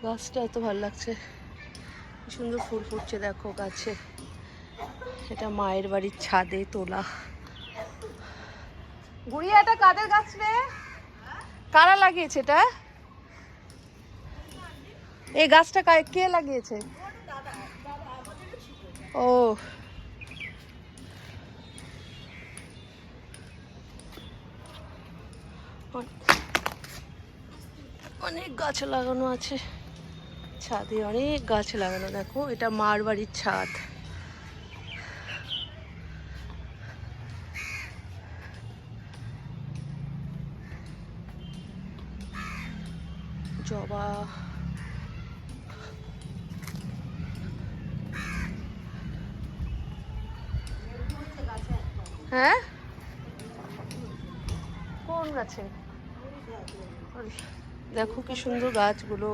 গাছটা এত ভালো লাগছে, কি সুন্দর ফুল ফুটছে দেখো গাছে। এটা মায়ের বাড়ির ছাদে তোলা। গুড়িয়া এটা কাদের গাছ রে? কারা লাগিয়েছে এটা? এই গাছটা কে লাগিয়েছে? ও অনেক গাছ লাগানো আছে ছাদে, অনেক গাছ লাগানো। দেখো এটা মার বাড়ির ছাদ। জবা, হ্যাঁ কোন গাছে? দেখো কি সুন্দর গাছগুলো,